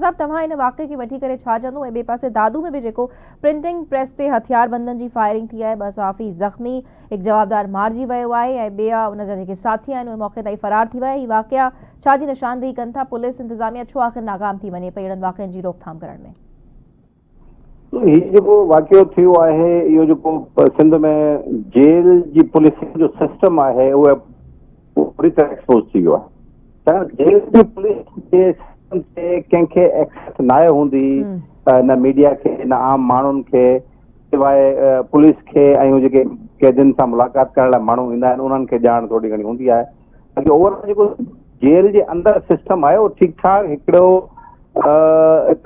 साहब तव्हां इन वाक़े खे वठी करे छा चवंदो ऐं ॿिए पासे दादू में बि जेको प्रिंटिंग प्रेस ते हथियारबंदनि जी फायरिंग थी आहे, 2 सहाफ़ी ज़ख़्मी, हिकु जवाबदार मारिजी वियो आहे ऐं ॿिया उन जा जेके साथी आहिनि उहे मौक़े ताईं फ़रार थी विया। ही वाक़िया छा जी निशानदेही कनि था? पुलिस इंतज़ामिया छो आख़िर नाकाम थी वञे पई अहिड़नि वाक़िअनि जी रोकथाम करण में? ही जेको वाक़ियो थियो आहे, इहो जेको सिंध में जेल जी पुलिसिंग जो सिस्टम आहे उहो पूरी तरह एक्सपोज थी वियो आहे। छाकाणि जेल जी पुलिस जे सिस्टम ते कंहिंखे एक्सेस न हूंदी, न मीडिया खे न आम माण्हुनि खे, सवाइ पुलिस खे ऐं जेके कैदियुनि सां मुलाक़ात करण लाइ माण्हू ईंदा आहिनि उन्हनि खे ॼाण थोरी घणी हूंदी आहे। बाक़ी ओवरऑल जेको जेल जे अंदरि सिस्टम आहे उहो ठीकु ठाक हिकिड़ो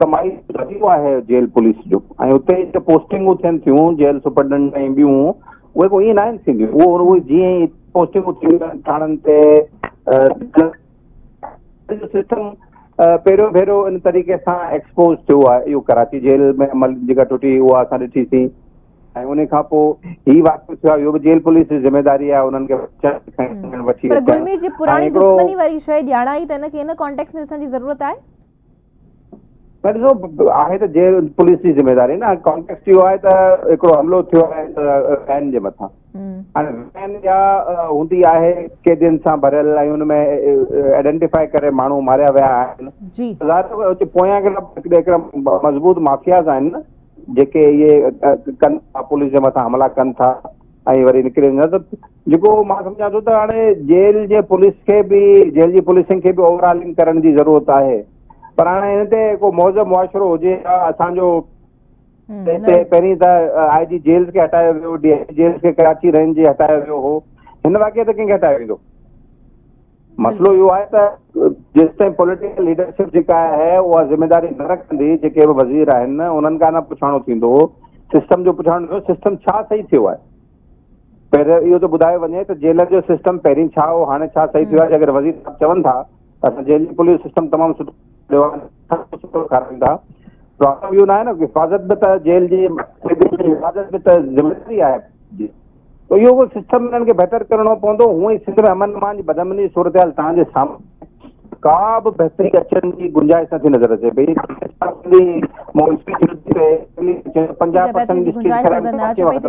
कमाई ज़रियो आहे जेल पुलिस जो। ऐं उते पोस्टिंगूं थियनि थियूं जेल सुपरडेंट ऐं ॿियूं, उहे को ईअं न आहिनि थींदियूं। उहे जीअं ई पोस्टिंगूं थींदियूं आहिनि थाणनि ते सिस्टम पहिरियों भेरो इन तरीक़े सां एक्सपोज थियो आहे। इहो कराची जेल में अमल जेका टुटी उहा असां ॾिठी थी ऐं उन खां पोइ ही वाक़ियो थियो आहे। इहो बि जेल पुलिस जी ज़िम्मेदारी आहे उन्हनि खे वठी पर गुलमीर जी पुराणी दुश्मनी वारी शइ ॼाणाई त इनखे इन कॉन्टेक्स्ट में ॾिसण जी ज़रूरत आहे? पर ॾिसो आहे त जेल पुलिस जी ज़िम्मेदारी न। कॉन्टेक्स्ट इहो आहे त हिकिड़ो हमिलो थियो आहे वैन जे मथां। हाणे वैन या हूंदी आहे कैदियुनि सां भरियल ऐं हुनमें आइडेंटिफाई करे माण्हू मारिया विया आहिनि। पोयां हिकिड़ा मज़बूत माफ़ियाज़ आहिनि न जेके इहे कनि था, पुलिस जे मथां हमला कनि था ऐं वरी निकिरी वेंदा। त जेको मां सम्झां थो त हाणे जेल जे पुलिस खे बि, जेल जी पुलिसिंग खे बि ओवरऑलिंग करण जी ज़रूरत आहे। पर हाणे हिन ते को मौज़ मुआशिरो हुजे। असांजो पहिरीं त IG जेल्स खे हटायो वियो, DIG जेल्स खे कराची रेंज जे हटायो वियो हो। हिन वाक़े ते कंहिंखे हटायो वेंदो? मसइलो इहो आहे त जेसिताईं पॉलिटिकल लीडरशिप जेका आहे उहा ज़िम्मेदारी न रखंदी, जेके बि वज़ीर आहिनि उन्हनि खां न पुछाइणो थींदो, सिस्टम जो पुछाइणो, सिस्टम छा सही थियो आहे। पहिरियों इहो त ॿुधायो वञे त जेल जो सिस्टम पहिरीं छा हो, हाणे छा सही थियो आहे। अगरि वज़ीर साहब चवनि था त असां जेल जी पुलिस सिस्टम तमामु सुठो खाराईंदा, प्रॉब्लम इहो न आहे न। हिफ़ाज़त बि त जेल जी हिफ़ाज़त बि त ज़िम्मेदारी आहे। त इहो सिस्टम इन्हनि खे बहितर करणो पवंदो। हूअं ई सिंध में अमन अमान जी बदअमनी सूरत तव्हांजे साम्हूं का बि बहितरी अचण जी गुंजाइश नथी नज़र अचे पई। 50%